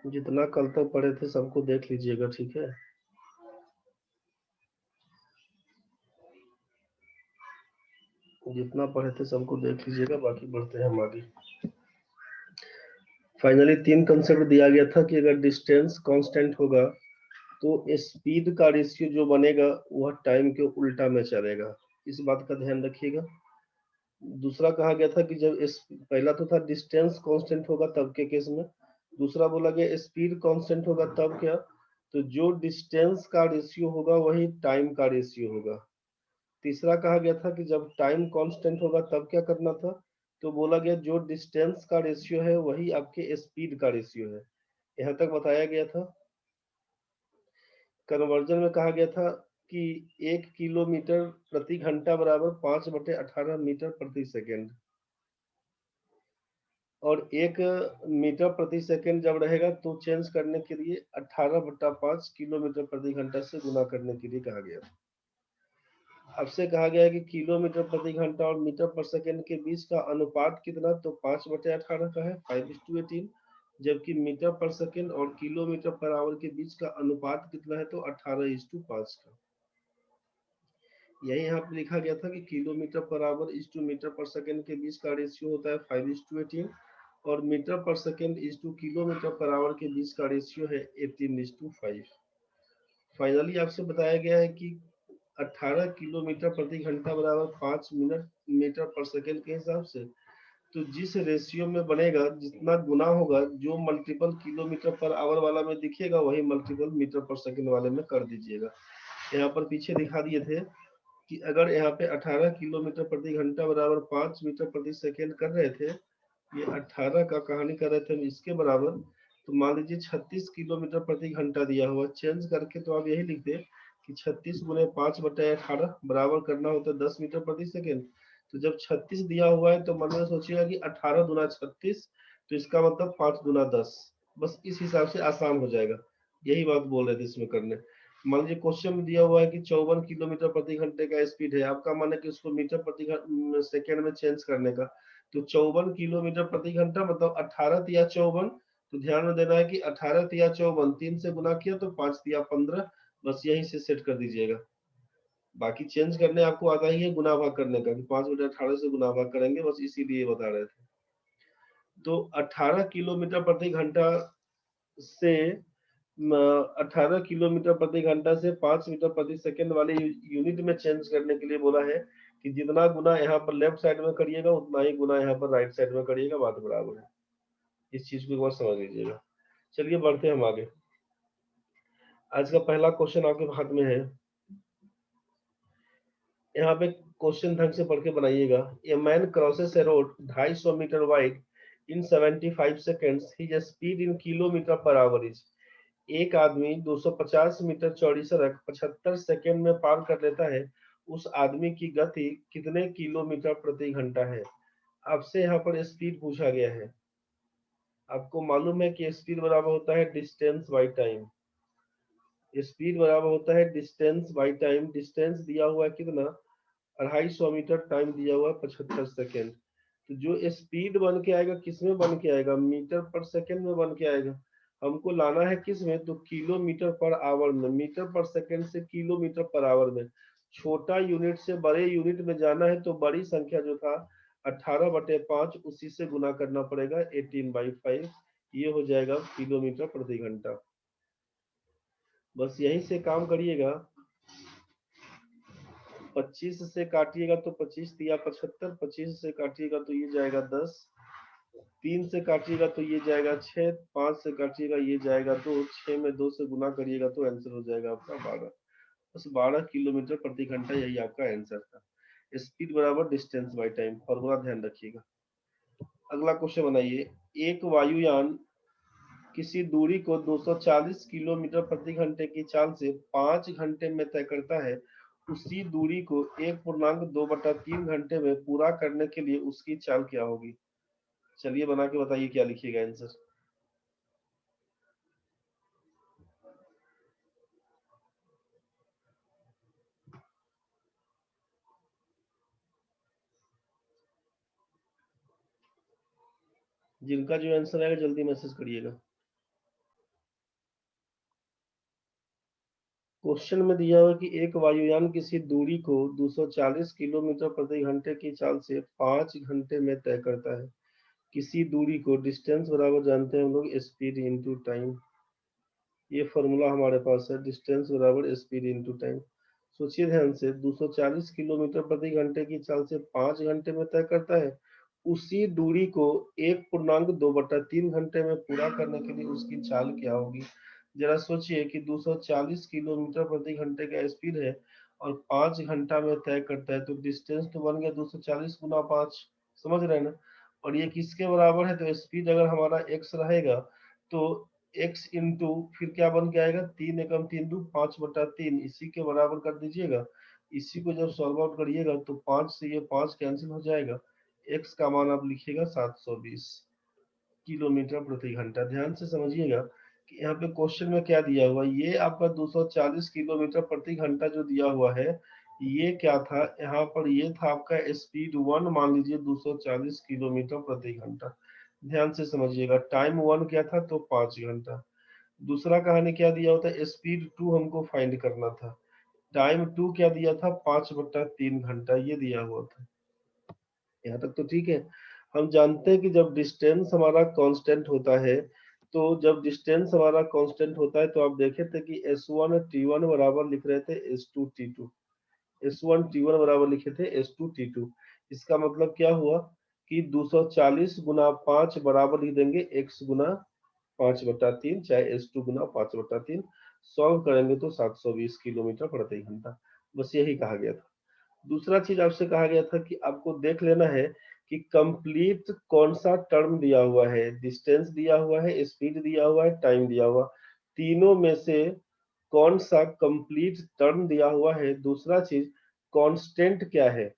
जितना कल तक पढ़े थे सबको देख लीजिएगा, ठीक है। जितना पढ़े थे सबको देख लीजिएगा, बाकी बढ़ते हैं हम आगे। फाइनली 3 कंसेप्ट दिया गया था कि अगर डिस्टेंस कांस्टेंट होगा तो स्पीड का रेशियो जो बनेगा वह टाइम के उल्टा में चलेगा। इस बात का ध्यान रखिएगा। दूसरा कहा गया था कि जब इस पहला तो था डिस्टेंस कांस्टेंट होगा तब के केस में, दूसरा बोला गया स्पीड कांस्टेंट होगा तब क्या, तो जो डिस्टेंस का रेशियो होगा वही टाइम का रेशियो होगा। तीसरा कहा गया था कि जब टाइम कांस्टेंट होगा तब क्या करना था, तो बोला गया जो डिस्टेंस का रेशियो है वही आपके स्पीड का रेशियो है। यहाँ तक बताया गया था। कन्वर्जन में कहा गया था कि 1 किलोमीटर प्रति घंटा बराबर 5/18 मीटर प्रति सेकेंड, और 1 मीटर प्रति सेकेंड जब रहेगा तो चेंज करने के लिए 18/5 किलोमीटर प्रति घंटा से गुना करने के लिए कहा गया। आपसे कहा गया है कि किलोमीटर प्रति घंटा और मीटर पर सेकेंड के बीच का अनुपात कितना, तो 5/18 का है, 5:18। जबकि मीटर पर सेकेंड और किलोमीटर पर आवर के बीच का अनुपात कितना है, तो 18:5 का। यही यहाँ पे लिखा गया था कि kilometre per hour is two metre per second के बीच का रेशियो होता है 5:18, और metre per second is two kilometre per our के बीच का रेशियो है 18:5। फाइनली आपसे बताया गया है कि 18 किलोमीटर प्रति घंटा बराबर 5 मिनट मीटर पर सेकेंड के हिसाब से, तो जिस रेशियो में बनेगा जितना गुना होगा, जो मल्टीपल किलोमीटर पर आवर वाला में दिखेगा वही मल्टीपल मीटर पर सेकेंड वाले में कर दीजिएगा। यहाँ पर पीछे दिखा दिए थे कि अगर यहाँ पे 18 किलोमीटर प्रति घंटा बराबर 5 मीटर प्रति सेकेंड कर रहे थे, ये 18 का कहानी कर रहे थे हम इसके बराबर, तो मान लीजिए 36 किलोमीटर प्रति घंटा दिया हुआ, चेंज करके तो आप यही लिखते कि 36 गुने 5/18 बराबर करना होता है 10 मीटर प्रति सेकेंड। तो जब 36 दिया हुआ है तो मन में सोचिएगा कि 18 दूना 36, तो इसका मतलब 5 दूना 10। बस इस हिसाब से आसान हो जाएगा, यही बात बोल रहे थे इसमें करने। मान लीजिए क्वेश्चन में दिया हुआ है कि 54 किलोमीटर प्रति घंटे का स्पीड है, आपका मन है कि उसको मीटर प्रति सेकेंड में चेंज करने का, तो 54 किलोमीटर प्रति घंटा मतलब 18 तिया 54। तो ध्यान में देना है कि 18 तिया 54 3 से गुना किया तो 5 तिया 15, बस यहीं से सेट कर दीजिएगा। बाकी चेंज करने आपको आता ही है गुना भाग करने का, कि 5/18 से गुना भाग करेंगे, बस इसीलिए बता रहे थे। तो 18 किलोमीटर प्रति घंटा से 18 किलोमीटर प्रति घंटा से 5 मीटर प्रति सेकेंड वाले यूनिट में चेंज करने के लिए बोला है कि जितना गुना यहाँ पर लेफ्ट साइड में करिएगा उतना ही गुना यहाँ पर राइट साइड में करिएगा, बात बराबर है। इस चीज को एक बार समझ लीजिएगा। चलिए बढ़ते हैं हम आगे। आज का पहला क्वेश्चन आपके हाथ में है, यहाँ पे क्वेश्चन ढंग से पढ़ के बनाइएगा। A man crosses a road 250 metre wide in 75 seconds, his speed in kilometre per hour is. एक आदमी 250 मीटर चौड़ी सड़क 75 सेकेंड में पार कर लेता है, उस आदमी की गति कितने किलोमीटर प्रति घंटा है। आपसे यहाँ पर स्पीड पूछा गया है। आपको मालूम है कि स्पीड बराबर होता है डिस्टेंस बाई टाइम। स्पीड बराबर होता है डिस्टेंस बाई टाइम। डिस्टेंस दिया हुआ है कितना, 250 मीटर, टाइम दिया हुआ है 75 सेकेंड। तो जो स्पीड बन के आएगा किस में बन के आएगा, मीटर पर सेकेंड में बन के आएगा। हमको लाना है किस में, तो किलोमीटर पर आवर में। मीटर पर सेकेंड से किलोमीटर पर आवर में, छोटा यूनिट से बड़े यूनिट में जाना है तो बड़ी संख्या जो था 18/5 उसी से गुना करना पड़ेगा 18/5, ये हो जाएगा किलोमीटर प्रति घंटा। बस यहीं से काम करिएगा। 25 से काटिएगा तो 25 तिया 75, 25 से काटिएगा तो ये जाएगा 10, 3 से काटिएगा तो ये जाएगा 6, 5 से काटिएगा ये जाएगा 2, 6 में 2 से गुना करिएगा तो आंसर हो जाएगा आपका 12। बस 12 किलोमीटर प्रति घंटा, यही आपका आंसर था। स्पीड बराबर डिस्टेंस बाई टाइम, फॉर्मूला ध्यान रखिएगा। अगला क्वेश्चन बनाइए। एक वायुयान किसी दूरी को 240 किलोमीटर प्रति घंटे की चाल से 5 घंटे में तय करता है, उसी दूरी को 1.2/3 घंटे में पूरा करने के लिए उसकी चाल क्या होगी। चलिए बना के बताइए क्या लिखिएगा आंसर। जिनका जो आंसर आएगा जल्दी मैसेज करिएगा। क्वेश्चन में दिया हुआ कि एक वायुयान किसी दूरी को 240 किलोमीटर प्रति घंटे की चाल से 5 घंटे में तय करता है। किसी दूरी को, डिस्टेंस बराबर जानते हैं हम लोग स्पीड इंटू टाइम। ये फॉर्मूला हमारे पास है, डिस्टेंस बराबर स्पीड इंटू टाइम। सोचिए ध्यान से, 240 किलोमीटर प्रति घंटे की चाल से 5 घंटे में तय करता है। उसी दूरी को 1.2/3 घंटे में पूरा करने के लिए उसकी चाल क्या होगी। जरा सोचिए कि 240 किलोमीटर प्रति घंटे का स्पीड है और 5 घंटा में तय करता है, तो डिस्टेंस तो बन गया 240 गुना 5। समझ रहे हैं ना। और ये किसके बराबर है, तो स्पीड अगर हमारा x रहेगा तो x इंटू फिर क्या बन के आएगा, 3 एकम 3 दू 5/3, इसी के बराबर कर दीजिएगा। इसी को जब सॉल्व आउट करिएगा तो 5 से ये 5 कैंसिल हो जाएगा। x का मान आप लिखिएगा 720 किलोमीटर प्रति घंटा। ध्यान से समझिएगा कि यहाँ पे क्वेश्चन में क्या दिया हुआ है। ये आपका 240 किलोमीटर प्रति घंटा जो दिया हुआ है, ये क्या था यहाँ पर, ये था आपका स्पीड 1, मान लीजिए 240 किलोमीटर प्रति घंटा। ध्यान से समझिएगा, टाइम 1 क्या था, तो 5 घंटा। दूसरा कहानी क्या दिया होता है, स्पीड 2 हमको फाइंड करना था। टाइम 2 क्या दिया था, 5/3 घंटा, ये दिया हुआ था। यहाँ तक तो ठीक है। हम जानते हैं कि जब डिस्टेंस हमारा कांस्टेंट होता है, तो जब डिस्टेंस हमारा कांस्टेंट होता है तो आप देखे थे कि S1 T1 बराबर लिख रहे थे S2 T2। S1 T1 बराबर लिखे थे S2 T2। इसका मतलब क्या हुआ कि 240 गुना 5 बराबर लिख देंगे x गुना 5/3, चाहे S2 गुना 5/3। सॉल्व करेंगे तो 720 किलोमीटर प्रति घंटा। बस यही कहा गया था। दूसरा चीज आपसे कहा गया था कि आपको देख लेना है कि कंप्लीट कौन सा टर्म दिया हुआ है, डिस्टेंस दिया हुआ है, स्पीड दिया हुआ है, टाइम दिया हुआ, तीनों में से कौन सा कंप्लीट टर्म दिया हुआ है। दूसरा चीज कांस्टेंट क्या है।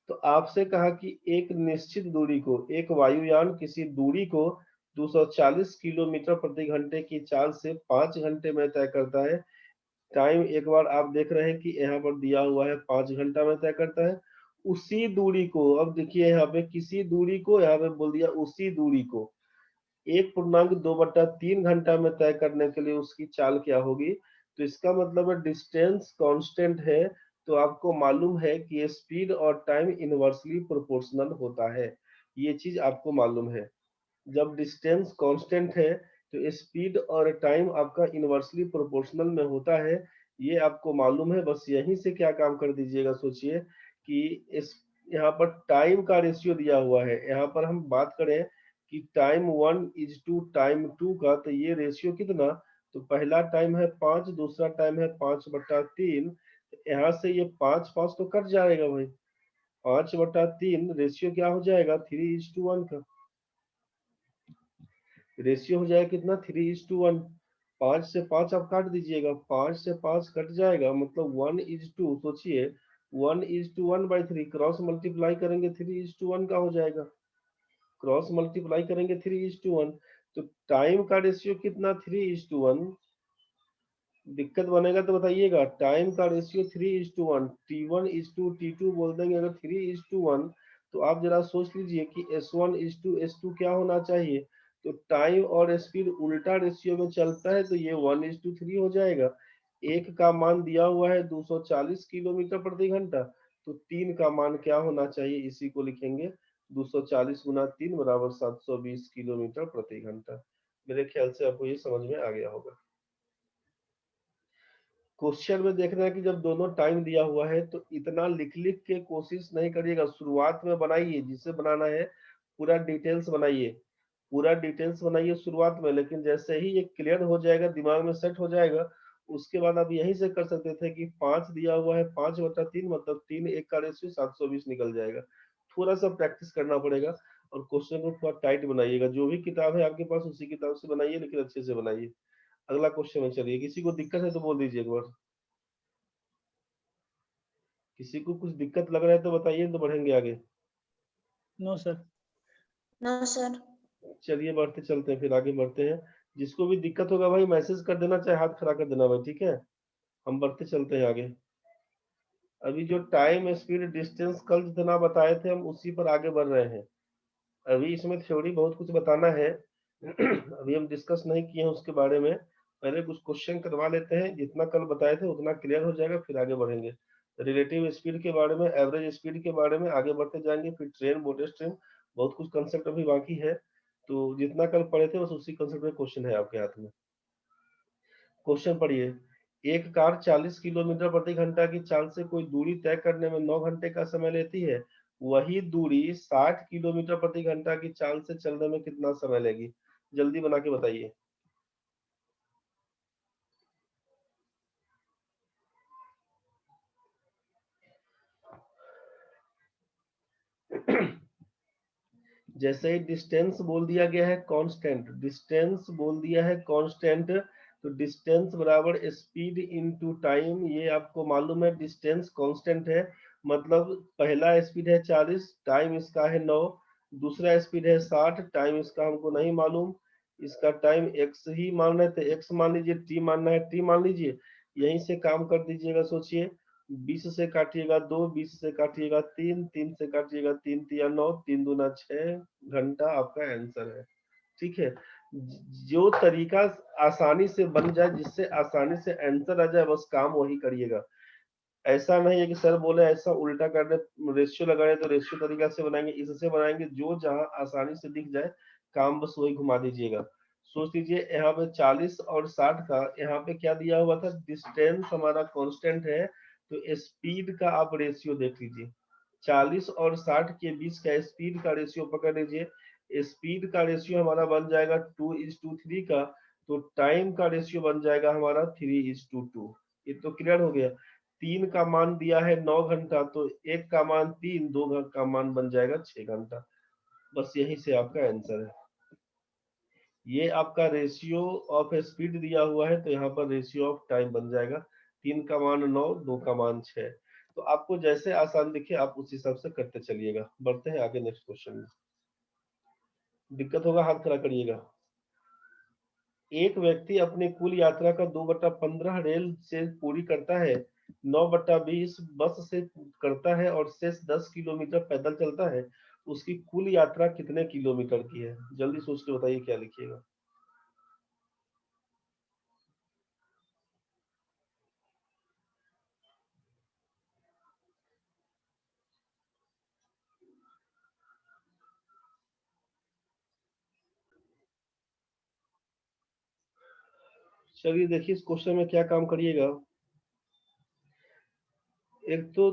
तो आपसे कहा कि एक निश्चित दूरी को, एक वायुयान किसी दूरी को 240 किलोमीटर प्रति घंटे की चाल से 5 घंटे में तय करता है। टाइम एक बार आप देख रहे हैं कि यहाँ पर दिया हुआ है 5 घंटा में तय करता है। उसी दूरी को, अब देखिए यहाँ पे किसी दूरी को, यहाँ पे बोल दिया उसी दूरी को 1.2/3 घंटा में तय करने के लिए उसकी चाल क्या होगी। तो इसका मतलब है डिस्टेंस कांस्टेंट है, तो आपको मालूम है कि स्पीड और टाइम इनवर्सली प्रोपोर्शनल होता है। ये चीज आपको मालूम है। जब डिस्टेंस कांस्टेंट है तो स्पीड और टाइम आपका इनवर्सली प्रोपोर्शनल में होता है। ये आपको मालूम है। बस यहीं से क्या काम कर दीजिएगा, सोचिए कि इस यहाँ पर टाइम का रेशियो दिया हुआ है। यहाँ पर हम बात करें कि टाइम 1:टाइम 2 का, तो ये रेशियो कितना, तो पहला टाइम है 5, दूसरा टाइम है 5/3। यहाँ से ये 5 5 तो कट जाएगा भाई, 5/3 रेशियो क्या हो जाएगा, 3:1 का रेशियो हो जाएगा कितना, 3:1। 5 से 5 आप काट दीजिएगा, 5 से 5 कट जाएगा, मतलब 1:2। सोचिए 1:1/3, क्रॉस मल्टीप्लाई करेंगे 3:1 का हो जाएगा। क्रॉस मल्टीप्लाई करेंगे 3:1, तो टाइम का रेशियो कितना, 3:1। दिक्कत बनेगा तो बताइएगा। टाइम का रेशियो 3:1, T1:T2 बोल देंगे अगर 3:1, तो आप जरा सोच लीजिए कि S1:S2 क्या होना चाहिए। तो टाइम और स्पीड उल्टा रेशियो में चलता है, तो ये 1:3 हो जाएगा। एक का मान दिया हुआ है 240 किलोमीटर प्रति घंटा, तो 3 का मान क्या होना चाहिए, इसी को लिखेंगे 240 गुना 3 बराबर 720 किलोमीटर प्रति घंटा। मेरे ख्याल से आपको ये समझ में आ गया होगा। क्वेश्चन में देखना है कि जब दोनों टाइम दिया हुआ है तो इतना लिख लिख के कोशिश नहीं करिएगा। शुरुआत में बनाइए, जिसे बनाना है पूरा डिटेल्स बनाइए, पूरा डिटेल्स बनाइए शुरुआत में। लेकिन जैसे ही ये क्लियर हो जाएगा, दिमाग में सेट हो जाएगा, उसके बाद आप यहीं से कर सकते थे कि 5 दिया हुआ है, 5/3 मतलब 3 1 का रेशियो 720 निकल जाएगा। थोड़ा सा प्रैक्टिस करना पड़ेगा और क्वेश्चन को थोड़ा टाइट बनाइएगा। जो भी किताब है आपके पास उसी किताब से बनाइए, लेकिन अच्छे से बनाइए। अगला क्वेश्चन में चलिए। किसी को दिक्कत है तो बोल दीजिए एक बार। किसी को कुछ दिक्कत लग रहा है तो बताइए, तो बढ़ेंगे आगे। No sir. No sir. चलिए बढ़ते चलते हैं, फिर आगे बढ़ते हैं। जिसको भी दिक्कत होगा भाई मैसेज कर देना, चाहे हाथ खड़ा कर देना भाई, ठीक है। हम बढ़ते चलते हैं आगे। अभी जो टाइम स्पीड डिस्टेंस कल जितना बताए थे हम उसी पर आगे बढ़ रहे हैं। अभी इसमें थ्योरी बहुत कुछ बताना है। अभी हम डिस्कस नहीं किए हैं उसके बारे में। पहले कुछ क्वेश्चन करवा लेते हैं, जितना कल बताए थे उतना क्लियर हो जाएगा, फिर आगे बढ़ेंगे। रिलेटिव स्पीड के बारे में, एवरेज स्पीड के बारे में आगे बढ़ते जाएंगे, फिर ट्रेन, मोटर स्ट्रीम, बहुत कुछ कंसेप्ट अभी बाकी है। तो जितना कल पढ़े थे बस उसी कंसेप्ट में क्वेश्चन है आपके हाथ में। क्वेश्चन पढ़िए। एक कार 40 किलोमीटर प्रति घंटा की चाल से कोई दूरी तय करने में 9 घंटे का समय लेती है। वही दूरी 60 किलोमीटर प्रति घंटा की चाल से चलने में कितना समय लेगी? जल्दी बना के बताइए। जैसे ही डिस्टेंस बोल दिया गया है कांस्टेंट, डिस्टेंस बोल दिया है कांस्टेंट, तो डिस्टेंस बराबर स्पीड इनटू टाइम, ये आपको मालूम है डिस्टेंस कांस्टेंट है। मतलब पहला स्पीड है 40, टाइम इसका है 9, दूसरा स्पीड है 60, टाइम इसका हमको नहीं मालूम, इसका टाइम एक्स ही मान रहे थे, एक्स मान लीजिए, टी मानना है टी मान लीजिए। यहीं से काम कर दीजिएगा, सोचिए 20 से काटिएगा 2, 20 से काटिएगा 3, 3 से काटिएगा 3 तिया 9, 3 दूना 6 घंटा आपका आंसर है। ठीक है, जो तरीका आसानी से बन जाए, जिससे आसानी से आंसर आ जाए, बस काम वही करिएगा। ऐसा नहीं है कि सर बोले ऐसा उल्टा कर रहे, रेशियो लगा रहे तो रेशियो तरीका से बनाएंगे, इससे बनाएंगे, जो जहां आसानी से दिख जाए काम, बस वही घुमा दीजिएगा। सोच लीजिए यहाँ पे 40 और 60 का यहाँ पे क्या दिया हुआ था, डिस्टेंस हमारा कांस्टेंट है, तो स्पीड का आप रेशियो देख लीजिए। 40 और 60 के बीच का स्पीड का रेशियो पकड़ लीजिए, स्पीड का रेशियो हमारा बन जाएगा 2:3 का, तो टाइम का रेशियो बन जाएगा हमारा 3:2। ये तो क्लियर हो गया। 3 का मान दिया है 9 घंटा, तो 1 का मान 3, 2 का मान बन जाएगा 6 घंटा। बस यही से आपका आंसर है। ये आपका रेशियो ऑफ स्पीड दिया हुआ है, तो यहाँ पर रेशियो ऑफ टाइम बन जाएगा। 3 का मान 9, 2 का मान 6। तो आपको जैसे आसान दिखे आप उस हिसाब से करते चलिएगा। बढ़ते हैं आगे नेक्स्ट क्वेश्चन में। दिक्कत होगा हाथ खड़ा करिएगा। एक व्यक्ति अपनी कुल यात्रा का 2/15 रेल से पूरी करता है, 9/20 बस से करता है और शेष 10 किलोमीटर पैदल चलता है। उसकी कुल यात्रा कितने किलोमीटर की है? जल्दी सोच के बताइए क्या लिखिएगा। चलिए देखिए इस क्वेश्चन में क्या काम करिएगा। एक तो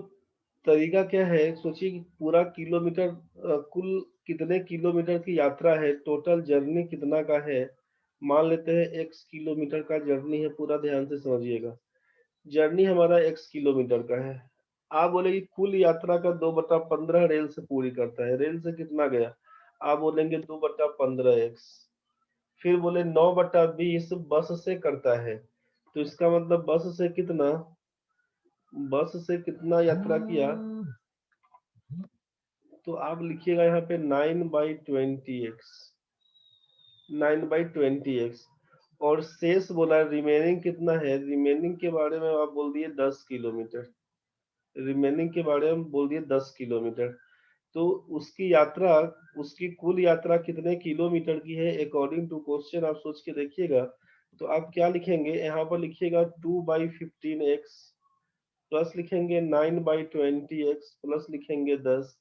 तरीका क्या है, सोचिए कि पूरा किलोमीटर, कुल कितने किलोमीटर की यात्रा है, टोटल जर्नी कितना का है। मान लेते हैं x किलोमीटर का जर्नी है, पूरा ध्यान से समझिएगा। जर्नी हमारा x किलोमीटर का है। आप बोलेंगे कुल यात्रा का 2/15 रेल से पूरी करता है, रेल से कितना गया, आप बोलेंगे 2/15x। फिर बोले 9/20 बस से करता है, तो इसका मतलब बस से कितना, बस से कितना यात्रा किया, तो आप लिखिएगा यहाँ पे 9/20x, 9/20x। और शेष बोला रिमेनिंग कितना है, रिमेनिंग के बारे में आप बोल दिए 10 किलोमीटर, रिमेनिंग के बारे में बोल दिए 10 किलोमीटर। तो उसकी यात्रा, उसकी कुल यात्रा कितने किलोमीटर की है अकॉर्डिंग टू क्वेश्चन, आप सोच के देखिएगा। तो आप क्या लिखेंगे, यहाँ पर लिखिएगा 2/15x, प्लस लिखेंगे 9/20x, प्लस लिखेंगे 10।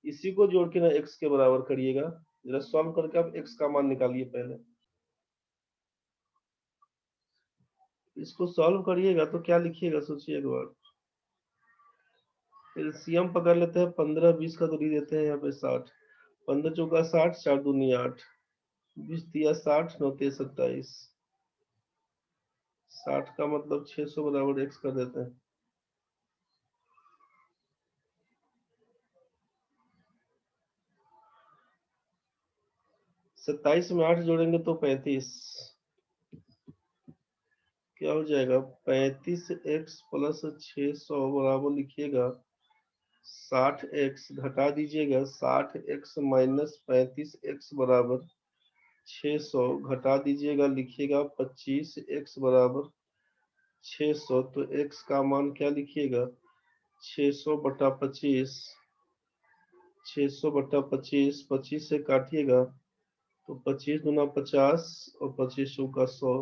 इसी को जोड़ के ना x के बराबर करिएगा। जरा सॉल्व करके आप x का मान निकालिए पहले। इसको सॉल्व करिएगा तो क्या लिखिएगा, सोचिए एक बार। एलसीएम पकड़ लेते हैं, 15 20 का तो नहीं देते हैं यहाँ पे 60, 15 चौका 60, 4 दूनी 8, 20 दिया 60, 9 3 27, 60 का मतलब 600 बराबर x कर देते हैं। 27 में 8 जोड़ेंगे तो 35, क्या हो जाएगा, 35x प्लस 600 बराबर लिखिएगा 60x, घटा दीजिएगा 60x माइनस 35x बराबर 600, घटा दीजिएगा लिखिएगा 25x बराबर 600। तो x का मान क्या लिखिएगा, 600/25, 600/25, 25 से काटिएगा तो 25 दूना 50 और 25 का 100,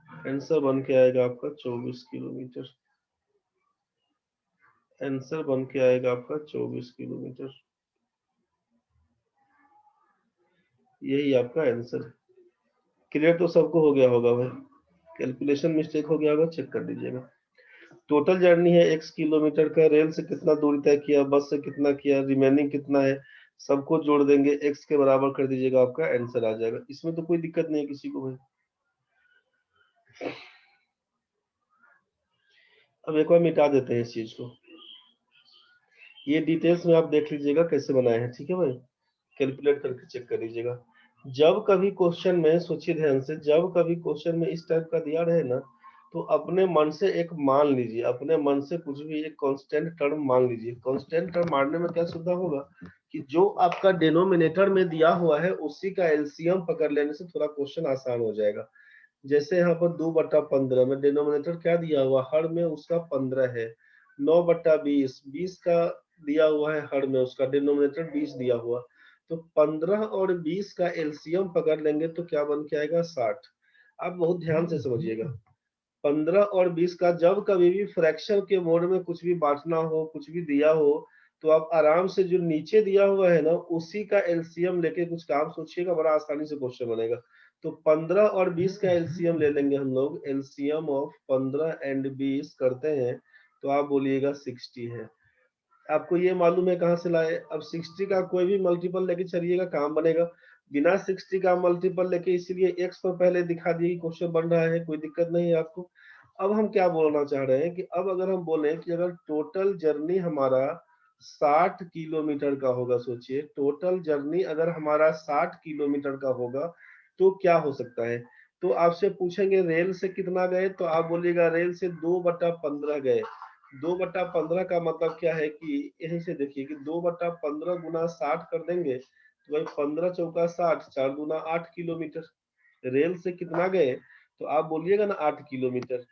आंसर बन के आएगा आपका 24 किलोमीटर। आंसर बन के आएगा आपका 24 किलोमीटर। यही आपका आंसर है। क्लियर तो सबको हो गया होगा भाई? कैलकुलेशन मिस्टेक हो गया होगा, चेक कर लीजिएगा। टोटल जर्नी है x किलोमीटर का, रेल से कितना दूरी तय किया, बस से कितना किया, रिमेनिंग कितना है, सबको जोड़ देंगे, x के बराबर कर दीजिएगा, आपका आंसर आ जाएगा। इसमें तो कोई दिक्कत नहीं है किसी को भाई। अब एक बार मिटा देते हैं इस चीज को। ये डिटेल्स में आप देख लीजिएगा कैसे बनाए हैं, ठीक है भाई? कैलकुलेट करके चेक कर लीजिएगा। जब कभी क्वेश्चन में, सोचिए ध्यान से, जब कभी क्वेश्चन में इस टाइप का दिया रहे ना, तो अपने मन से एक मान लीजिए, अपने मन से कुछ भी एक कांस्टेंट टर्म मान लीजिए। कांस्टेंट टर्म मानने में क्या सुविधा होगा कि जो आपका डिनोमिनेटर में दिया हुआ है उसी का एलसीएम पकड़ लेने से थोड़ा क्वेश्चन आसान हो जाएगा। जैसे यहाँ पर 2/15 में डिनोमिनेटर क्या दिया हुआ, हर में उसका 15 है। 9/20, 20 का दिया हुआ है, हर में उसका डिनोमिनेटर 20 दिया हुआ। तो 15 और 20 का एलसीएम पकड़ लेंगे तो क्या बन के आएगा, 60। आप बहुत ध्यान से समझिएगा। 15 और 20 का जब कभी भी फ्रैक्शन के मोड में कुछ भी बांटना हो, कुछ भी दिया हो, तो आप आराम से जो नीचे दिया हुआ है ना उसी का एलसीएम लेके कुछ काम सोचिएगा, बड़ा आसानी से क्वेश्चन बनेगा। तो 15 और 20 का एलसीएम ले लेंगे हम लोग। एलसीएम ऑफ 15 एंड 20 करते हैं तो आप बोलिएगा 60 है। आपको ये मालूम है कहाँ से लाए? अब 60 का कोई भी मल्टीपल लेके चलिएगा, काम बनेगा। बिना 60 का मल्टीपल लेके, इसीलिए x पर पहले दिखा दिए कि क्वेश्चन बन रहा है, कोई दिक्कत नहीं है आपको। अब हम क्या बोलना चाह रहे हैं कि अब अगर हम बोले कि अगर टोटल जर्नी हमारा 60 किलोमीटर का होगा, सोचिए टोटल जर्नी अगर हमारा 60 किलोमीटर का होगा तो क्या हो सकता है? तो आपसे पूछेंगे रेल से कितना गए, तो आप बोलिएगा रेल से 2/15 गए। 2/15 का मतलब क्या है कि यहीं से देखिए कि 2/15 गुना 60 कर देंगे तो भाई 15 चौका 60, 4 दूना 8 किलोमीटर। रेल से कितना गए तो आप बोलिएगा ना 8 किलोमीटर।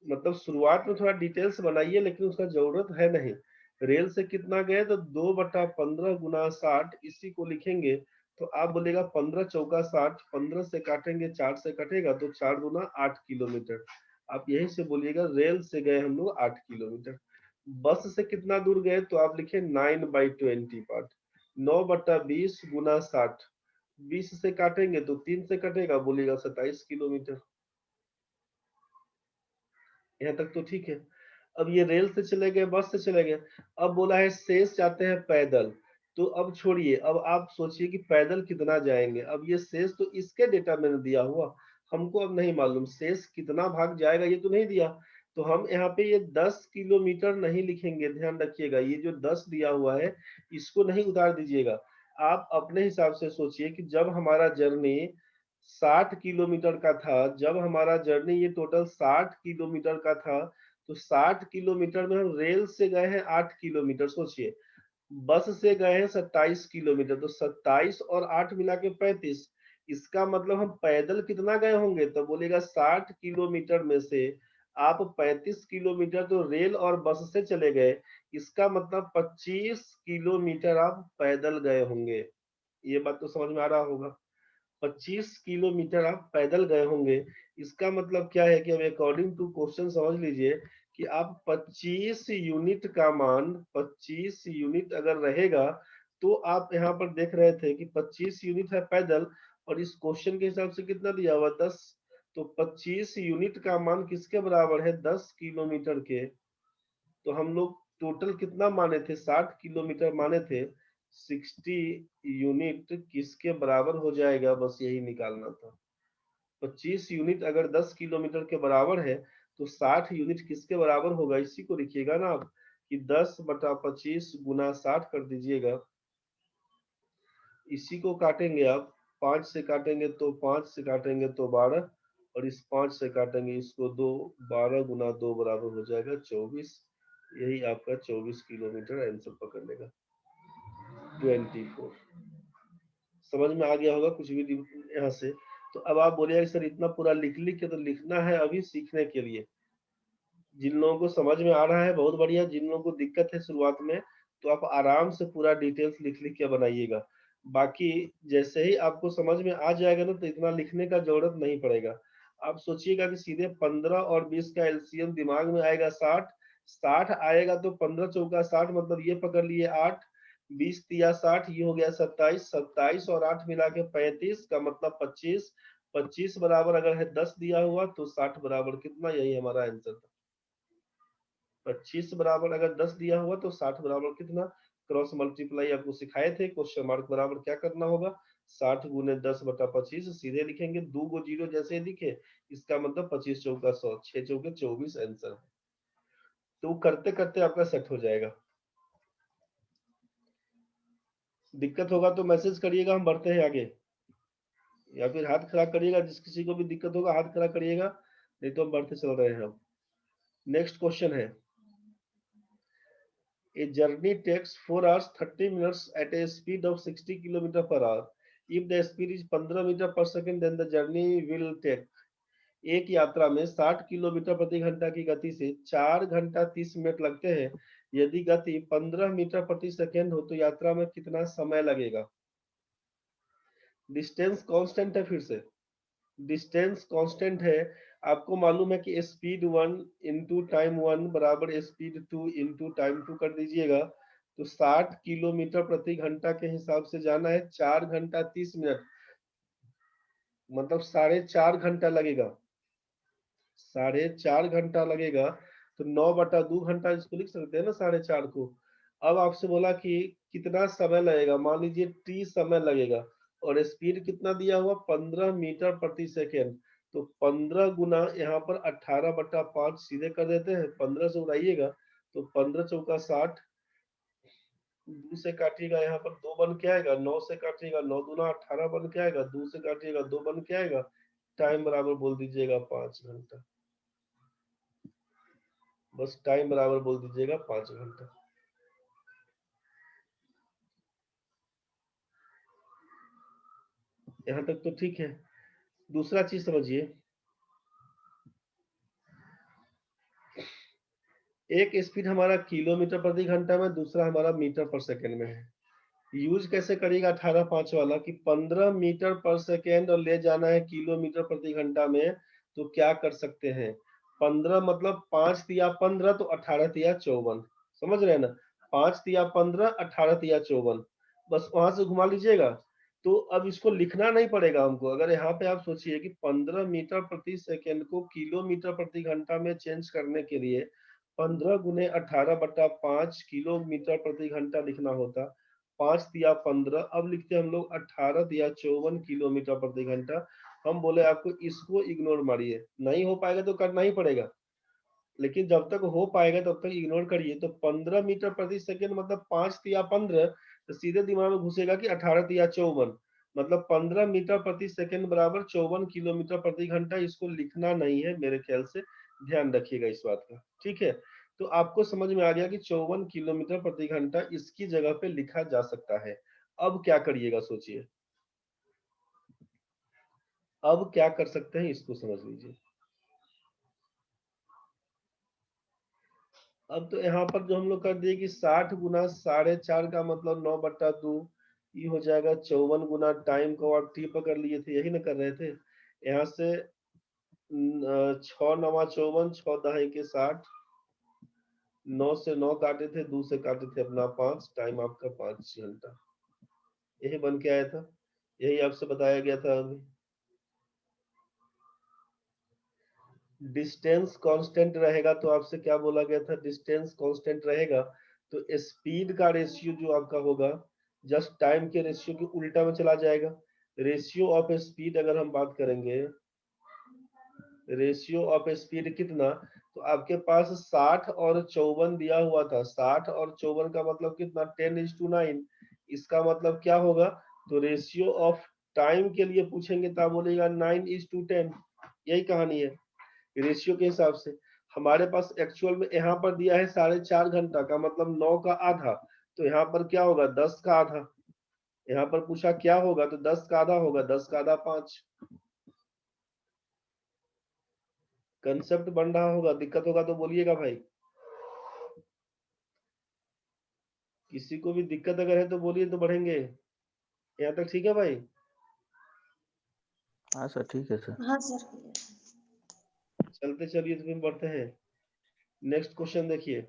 मतलब शुरुआत में थोड़ा डिटेल्स बनाइए, लेकिन उसका जरूरत है नहीं। रेल से कितना गए तो 2/15 गुना 60, इसी को लिखेंगे तो आप बोलेगा 15 चौका 60, 15 से काटेंगे 4 से कटेगा तो 4 दूना 8 किलोमीटर। आप यही से बोलिएगा रेल से गए हम लोग 8 किलोमीटर। बस से कितना दूर गए तो आप लिखे 9/20 पार्ट। 9/20 गुना 60, 20 से काटेंगे तो 3 से कटेगा, बोलिएगा 27 किलोमीटर। यहाँ तक तो ठीक है। अब ये रेल से चले गए, बस से चले गए। अब बोला है शेष जाते हैं पैदल। तो अब छोड़िए, अब आप सोचिए कि पैदल कितना जाएंगे। अब ये शेष तो इसके डेटा में दिया हुआ, हमको अब नहीं मालूम शेष कितना भाग जाएगा, ये तो नहीं दिया। तो हम यहाँ पे ये 10 किलोमीटर नहीं लिखेंगे, ध्यान रखिएगा। ये जो 10 दिया हुआ है इसको नहीं उतार दीजिएगा। आप अपने हिसाब से सोचिए कि जब हमारा जर्नी 60 किलोमीटर का था, जब हमारा जर्नी ये टोटल 60 किलोमीटर का था, तो 60 किलोमीटर में हम रेल से गए हैं 8 किलोमीटर। सोचिए बस से गए हैं 27 किलोमीटर, तो 27 और 8 मिला के 35। इसका मतलब हम पैदल कितना गए होंगे, तो बोलेगा 60 किलोमीटर में से आप 35 किलोमीटर तो रेल और बस से चले गए। इसका मतलब 25 किलोमीटर आप पैदल गए होंगे। ये बात तो समझ में आ रहा होगा। 25 किलोमीटर आप पैदल गए होंगे। इसका मतलब क्या है कि अब अकॉर्डिंग टू क्वेश्चन समझ लीजिए कि आप 25 यूनिट का मान, 25 यूनिट अगर रहेगा तो आप यहाँ पर देख रहे थे कि 25 यूनिट है पैदल, और इस क्वेश्चन के हिसाब से कितना दिया हुआ 10। तो 25 यूनिट का मान किसके बराबर है, 10 किलोमीटर के। तो हम लोग टोटल कितना माने थे, 60 किलोमीटर माने थे। 60 यूनिट किसके बराबर हो जाएगा, बस यही निकालना था। 25 यूनिट अगर 10 किलोमीटर के बराबर है तो 60 यूनिट किसके बराबर होगा, इसी को लिखिएगा ना आप कि 10/25 गुना 60 कर दीजिएगा। इसी को काटेंगे आप, 5 से काटेंगे तो 5 से काटेंगे तो 12, और इस 5 से काटेंगे इसको 2, 12 गुना 2 बराबर हो जाएगा 24। यही आपका 24 किलोमीटर आंसर पकड़ लेगा। 24 समझ में आ गया होगा कुछ भी यहाँ से। तो अब आप बोलिए सर इतना पूरा लिख लिख के, तो लिखना है अभी सीखने के लिए। जिन लोगों को समझ में आ रहा है बहुत बढ़िया, जिन लोगों को दिक्कत है शुरुआत में तो आप आराम से पूरा डिटेल्स लिख लिख के बनाइएगा। बाकी जैसे ही आपको समझ में आ जाएगा ना तो इतना लिखने का जरूरत नहीं पड़ेगा। आप सोचिएगा कि सीधे 15 और 20 का एलसीएम दिमाग में आएगा 60, 60 आएगा तो 15 चौका 60, मतलब ये पकड़ लिए 8, 20 तिया 60, ये हो गया 27, 27 और 8 मिला के 35 का मतलब 25, 25 बराबर अगर है 10 दिया हुआ तो 60 बराबर कितना, यही हमारा आंसर था। 25 बराबर अगर 10 दिया हुआ तो 60 बराबर कितना, क्रॉस मल्टीप्लाई आपको सिखाए थे, क्वेश्चन मार्क बराबर क्या करना होगा, 60 गुने 10 बटा 25, सीधे लिखेंगे, 2 को 0 जैसे ही दिखे इसका मतलब 25 चौका 100, 6 चौके 24 आंसर है। तो करते करते आपका सेट हो जाएगा। दिक्कत होगा तो मैसेज करिएगा, हम बढ़ते हैं आगे, या फिर हाथ खड़ा करिएगा, जिस किसी को भी दिक्कत होगा हाथ खड़ा करिएगा, नहीं तो हम बढ़ते चल रहे हैं। हम नेक्स्ट क्वेश्चन है, a journey takes 4 hours 30 minutes at a speed of 60 km per hour. If the speed is 15 metre पर second then the journey will take, एक यात्रा में 60 किलोमीटर प्रति घंटा की गति से 4 घंटा 30 मिनट लगते हैं। यदि गति 15 मीटर प्रति सेकंड हो तो यात्रा में कितना समय लगेगा। डिस्टेंस कांस्टेंट है, फिर से डिस्टेंस कांस्टेंट है। आपको मालूम है कि स्पीड 1 इंटू टाइम 1 बराबर स्पीड 2 इंटू टाइम 2 कर दीजिएगा, तो 60 किलोमीटर प्रति घंटा के हिसाब से जाना है, 4 घंटा 30 मिनट मतलब 4.5 घंटा लगेगा, 4.5 घंटा लगेगा, तो 9/2 घंटा इसको लिख सकते हैं ना 4.5 को। अब आपसे बोला कि कितना समय लगेगा, मान लीजिए टी समय लगेगा और स्पीड कितना दिया हुआ 15 मीटर प्रति सेकेंड, तो 15 गुना यहाँ पर 18/5 सीधे कर देते हैं, 15 से उड़ाइएगा तो 15 चौका 60, 2 से काटिएगा यहाँ पर 2 बन के आएगा, 9 से काटिएगा 9 दूना 18 बन के आएगा, 2 से काटिएगा 2 बन के आएगा, टाइम बराबर बोल दीजिएगा 5 घंटा, बस टाइम बराबर बोल दीजिएगा 5 घंटा। यहाँ तक तो ठीक है। दूसरा चीज समझिए, एक स्पीड हमारा किलोमीटर प्रति घंटा में, दूसरा हमारा मीटर पर सेकंड में है। यूज कैसे करिएगा 18/5 वाला कि 15 मीटर पर सेकेंड और ले जाना है किलोमीटर प्रति घंटा में, तो क्या कर सकते हैं, 15 मतलब 5 तिया 15 तो 18 तिया 54, समझ रहे हैं ना, 5 तिया 15 18 तिया 54, बस वहां से घुमा लीजिएगा। तो अब इसको लिखना नहीं पड़ेगा हमको। अगर यहाँ पे आप सोचिए कि 15 मीटर प्रति सेकेंड को किलोमीटर प्रति घंटा में चेंज करने के लिए 15 गुने 18/5 किलोमीटर प्रति घंटा लिखना होता, 5 दिया 15, अब लिखते हैं हम लोग 18 दिया 54 किलोमीटर प्रति घंटा। हम बोले आपको इसको इग्नोर मारिए, नहीं हो पाएगा तो करना ही पड़ेगा, लेकिन जब तक हो पाएगा तब तक इग्नोर करिए। तो 15 मीटर प्रति सेकंड मतलब 5 तिया 15, तो सीधे दिमाग में घुसेगा कि 18 तिया 54, मतलब 15 मीटर प्रति सेकंड बराबर 54 किलोमीटर प्रति घंटा। इसको लिखना नहीं है मेरे ख्याल से, ध्यान रखिएगा इस बात का, ठीक है। तो आपको समझ में आ गया कि 54 किलोमीटर प्रति घंटा इसकी जगह पे लिखा जा सकता है। अब क्या करिएगा सोचिए, अब क्या कर सकते हैं इसको समझ लीजिए। अब तो यहाँ पर जो हम लोग कर दिए कि 60 गुना 4.5 का मतलब 9/2, ये हो जाएगा 54 गुना टाइम को आप टी पकड़ लिए थे, यही ना कर रहे थे। यहाँ से 6 9 54, 6 दहाई के 60, 9 से 9 काटे थे, 2 से काटे थे अपना 5, टाइम आपका 5 घंटा, यही बन के आया था, यही आपसे बताया गया था। अभी डिस्टेंस कांस्टेंट रहेगा तो आपसे क्या बोला गया था, डिस्टेंस कांस्टेंट रहेगा तो स्पीड का रेशियो जो आपका होगा जस्ट टाइम के रेशियो के उल्टा में चला जाएगा। रेशियो ऑफ स्पीड अगर हम बात करेंगे, रेशियो ऑफ स्पीड कितना, तो आपके पास 60 और 54 दिया हुआ था, 60 और 54 का मतलब कितना 10:9, इसका मतलब क्या होगा, तो रेशियो ऑफ टाइम के लिए पूछेंगे तो आप बोलेगा 9:10, यही कहानी है रेशियो के हिसाब से। हमारे पास एक्चुअल में यहाँ पर दिया है 4.5 घंटा का मतलब 9 का आधा, तो यहाँ पर क्या होगा 10 का आधा, यहाँ पर पूछा क्या होगा तो 10 का आधा होगा, 10 का आधा 5। कंसेप्ट बन रहा होगा, दिक्कत होगा तो बोलिएगा भाई, किसी को भी दिक्कत अगर है तो बोलिए तो बढ़ेंगे। यहाँ तक ठीक है भाई? हाँ सर ठीक है सर। हाँ सर। चलते चलिए तो फिर बढ़ते हैं। नेक्स्ट क्वेश्चन देखिए,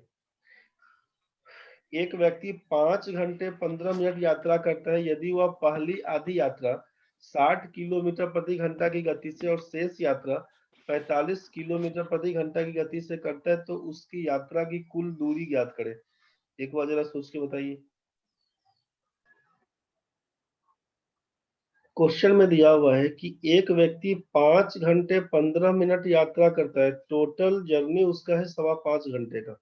एक व्यक्ति 5 घंटे 15 मिनट यात्रा करता है, यदि वह पहली आधी यात्रा 60 किलोमीटर प्रति घंटा की गति से और शेष यात्रा 45 किलोमीटर प्रति घंटा की गति से करता है, तो उसकी यात्रा की कुल दूरी ज्ञात करें। एक बार जरा सोच के बताइए। क्वेश्चन में दिया हुआ है कि एक व्यक्ति 5 घंटे 15 मिनट यात्रा करता है, टोटल जर्नी उसका है 5.25 घंटे का।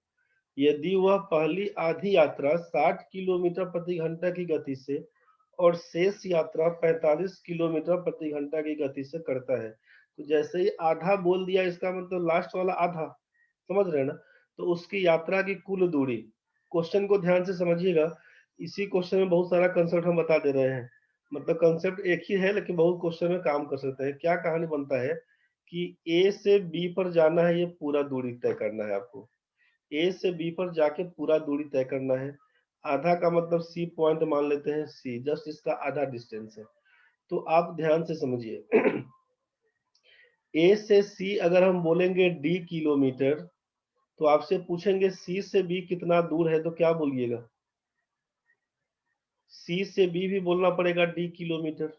यदि वह पहली आधी यात्रा 60 किलोमीटर प्रति घंटा की गति से और शेष यात्रा 45 किलोमीटर प्रति घंटा की गति से करता है, तो जैसे ही आधा बोल दिया, इसका मतलब लास्ट वाला आधा, समझ रहे हैं ना। तो उसकी यात्रा की कुल दूरी, क्वेश्चन को ध्यान से समझिएगा। इसी क्वेश्चन में बहुत सारा कंसेप्ट हम बता दे रहे हैं, मतलब कंसेप्ट एक ही है लेकिन बहुत क्वेश्चन में काम कर सकते हैं। क्या कहानी बनता है कि ए से बी पर जाना है, ये पूरा दूरी तय करना है आपको। ए से बी पर जाके पूरा दूरी तय करना है। आधा का मतलब सी पॉइंट मान लेते हैं, सी जस्ट इसका आधा डिस्टेंस है। तो आप ध्यान से समझिए, ए से सी अगर हम बोलेंगे डी किलोमीटर, तो आपसे पूछेंगे सी से बी कितना दूर है, तो क्या बोलिएगा? सी से बी भी बोलना पड़ेगा डी किलोमीटर।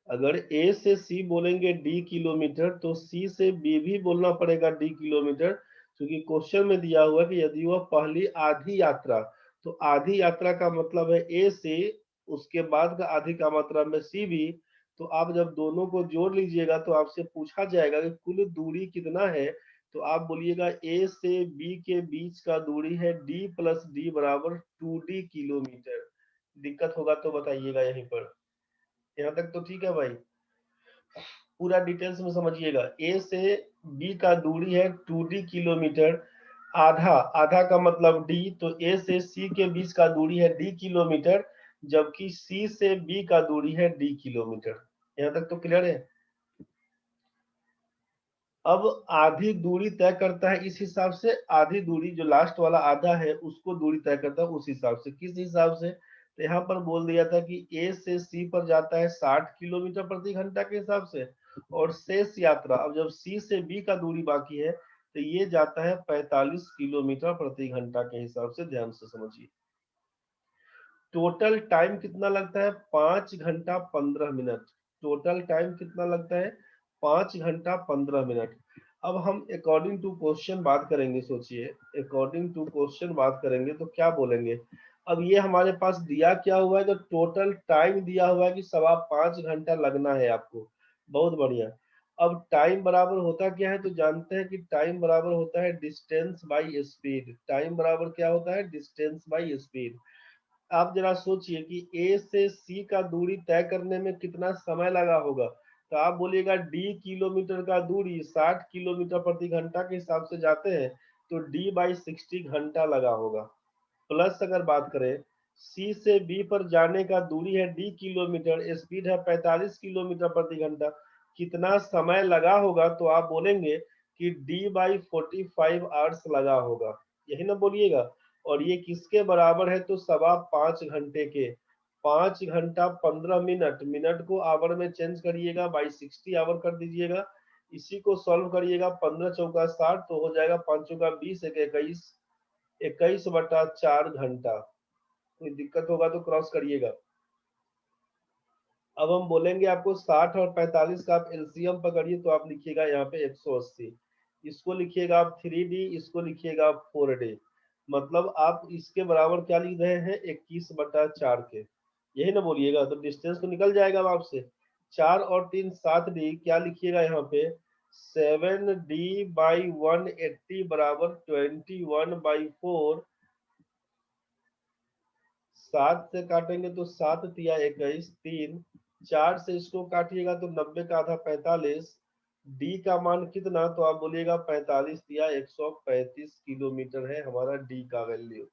अगर ए से सी बोलेंगे डी किलोमीटर, तो सी से बी भी बोलना पड़ेगा डी किलोमीटर, क्योंकि क्वेश्चन में दिया हुआ कि यदि वह पहली आधी यात्रा, तो आधी यात्रा का मतलब है ए से, उसके बाद का आधी का मतलब है सी बी। तो आप जब दोनों को जोड़ लीजिएगा तो आपसे पूछा जाएगा कि कुल दूरी कितना है, तो आप बोलिएगा ए से बी के बीच का दूरी है डी प्लस डी बराबर 2d किलोमीटर। दिक्कत होगा तो बताइएगा यहीं पर। यहाँ तक तो ठीक है भाई, पूरा डिटेल्स में समझिएगा। ए से बी का दूरी है 2d किलोमीटर, आधा, आधा का मतलब डी, तो ए से सी के बीच का दूरी है डी किलोमीटर, जबकि सी से बी का दूरी है डी किलोमीटर। यहाँ तक तो क्लियर है। अब आधी दूरी तय करता है इस हिसाब से, आधी दूरी जो लास्ट वाला आधा है उसको दूरी तय करता है उस हिसाब से। किस हिसाब से? तो यहाँ पर बोल दिया था कि ए से सी पर जाता है 60 किलोमीटर प्रति घंटा के हिसाब से, और शेष यात्रा, अब जब सी से बी का दूरी बाकी है, तो ये जाता है 45 किलोमीटर प्रति घंटा के हिसाब से। ध्यान से समझिए, टोटल टाइम कितना लगता है? 5 घंटा 15 मिनट। टोटल टाइम कितना लगता है? 5 घंटा 15 मिनट। अब हम अकॉर्डिंग टू क्वेश्चन बात करेंगे, सोचिए अकॉर्डिंग टू क्वेश्चन बात करेंगे तो क्या बोलेंगे। अब ये हमारे पास दिया क्या हुआ है, तो टोटल टाइम दिया हुआ है कि 5.25 घंटा लगना है आपको। बहुत बढ़िया। अब टाइम बराबर होता क्या है, तो जानते हैं कि टाइम बराबर होता है डिस्टेंस बाई स्पीड। टाइम बराबर क्या होता है? Distance by speed. आप जरा सोचिए कि ए से सी का दूरी तय करने में कितना समय लगा होगा, तो आप बोलिएगा डी किलोमीटर का दूरी 60 किलोमीटर प्रति घंटा के हिसाब से जाते हैं, तो डी बाई 60 घंटा लगा होगा। प्लस अगर बात करें, सी से बी पर जाने का दूरी है डी किलोमीटर, स्पीड है 45 किलोमीटर प्रति घंटा, कितना समय लगा होगा, तो आप बोलेंगे कि डी बाई 45 आवर्स लगा होगा। यही ना बोलिएगा। और ये किसके बराबर है? तो 5.25 घंटे के। 5 घंटा 15 मिनट, मिनट को आवर में चेंज करिएगा, बाई 60 आवर कर दीजिएगा। इसी को सॉल्व करिएगा, 15 चौका 60, तो हो जाएगा 5 चौका 20, 21, 21/4 घंटा। कोई दिक्कत होगा तो क्रॉस करिएगा। अब हम बोलेंगे आपको 60 और 45 का आप एलसीएम पकड़िए, तो आप लिखिएगा यहाँ पे 180। इसको लिखिएगा आप 3d, इसको लिखिएगा आप 4d। मतलब आप इसके बराबर क्या लिख रहे हैं? 21/4 के। यही ना बोलिएगा, तो डिस्टेंस तो निकल जाएगा अब आपसे। 4 और 3 7d, क्या लिखिएगा यहाँ पे? 7d/180 बराबर 21/4। 7 से काटेंगे तो 7 तिया 21, 3, 4 से इसको काटिएगा तो 90 का आधा 45। डी का मान कितना? तो आप बोलिएगा 45 तिया 135 किलोमीटर है हमारा डी का वैल्यू।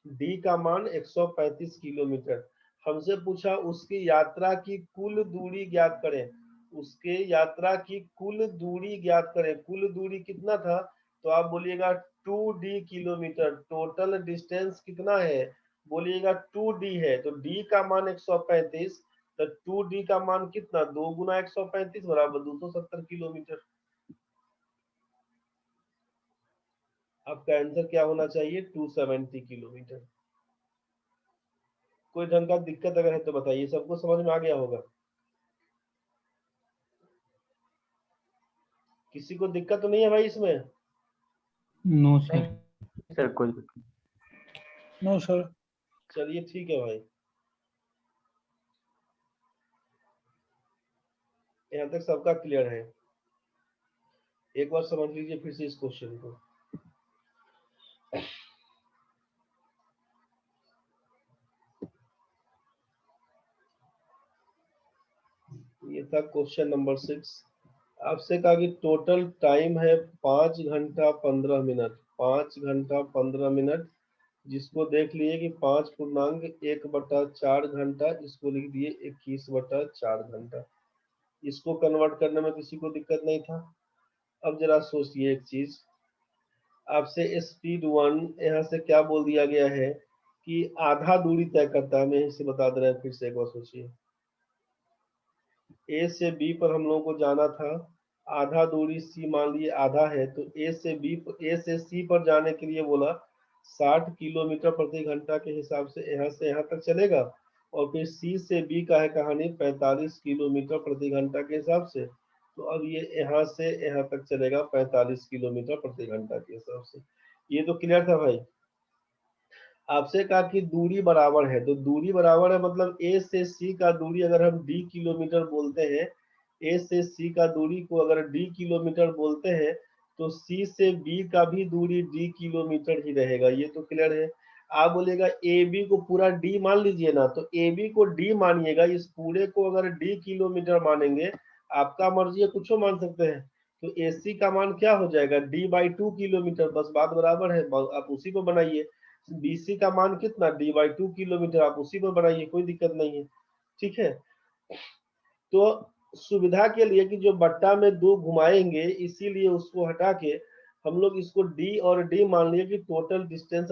डी का मान 135 किलोमीटर। हमसे पूछा उसकी यात्रा की कुल दूरी ज्ञात करें। उसके यात्रा की कुल दूरी ज्ञात करें। कुल दूरी कितना था? तो आप बोलिएगा 2d किलोमीटर। टोटल डिस्टेंस कितना है? बोलिएगा 2d है, तो d का मान 135, तो 2d का मान कितना, 2 गुना 135 बराबर 270 किलोमीटर। आपका आंसर क्या होना चाहिए, 270 किलोमीटर। कोई ढंग का दिक्कत अगर है तो बताइए, सबको समझ में आ गया होगा? किसी को दिक्कत तो नहीं है भाई इसमें? नो सर, कोई नो सर। चलिए ठीक है भाई, यहाँ तक सबका क्लियर है। एक बार समझ लीजिए फिर से इस क्वेश्चन को। ये था क्वेश्चन नंबर 6। आपसे कहा कि टोटल टाइम है 5 घंटा 15 मिनट, 5 घंटा 15 मिनट, जिसको देख लिए कि 5.1/4 घंटा, इसको लिख दिए 21/4 घंटा। इसको कन्वर्ट करने में किसी को दिक्कत नहीं था। अब जरा सोचिए एक चीज, आपसे स्पीड 1 यहाँ से क्या बोल दिया गया है कि आधा दूरी तय करता है। मैं इसे बता दे रहे हैं, फिर से एक बार सोचिए। ए से बी पर हम लोगों को जाना था, आधा दूरी सी मान लिए आधा है, तो ए से सी पर जाने के लिए बोला 60 किलोमीटर प्रति घंटा के हिसाब से यहाँ तक चलेगा, और फिर सी से बी का है कहानी 45 किलोमीटर प्रति घंटा के हिसाब से। तो अब ये यहाँ से यहाँ तक चलेगा 45 किलोमीटर प्रति घंटा के हिसाब से। ये तो क्लियर था भाई। आपसे कहा कि दूरी बराबर है, तो दूरी बराबर है मतलब ए से सी का दूरी अगर हम डी किलोमीटर बोलते हैं, ए से सी का दूरी को अगर डी किलोमीटर बोलते हैं, तो सी से बी का भी दूरी डी किलोमीटर ही रहेगा। ये तो क्लियर है। आप बोलेगा ए बी को पूरा डी मान लीजिए ना, तो ए बी को डी मानिएगा, इस पूरे को अगर डी किलोमीटर मानेंगे, आपका मर्जी है, कुछ मान सकते हैं, तो ए सी का मान क्या हो जाएगा, d/2 किलोमीटर। बस बात बराबर है, आप उसी को बनाइए। बीसी का मान कितना, d/2 किलोमीटर, आप उसी पर बनाइए, कोई दिक्कत नहीं है। ठीक है, तो सुविधा के लिए कि जो बट्टा में 2 घुमाएंगे, इसीलिए उसको हटा के हम लोग इसको d और d मान लिए कि टोटल डिस्टेंस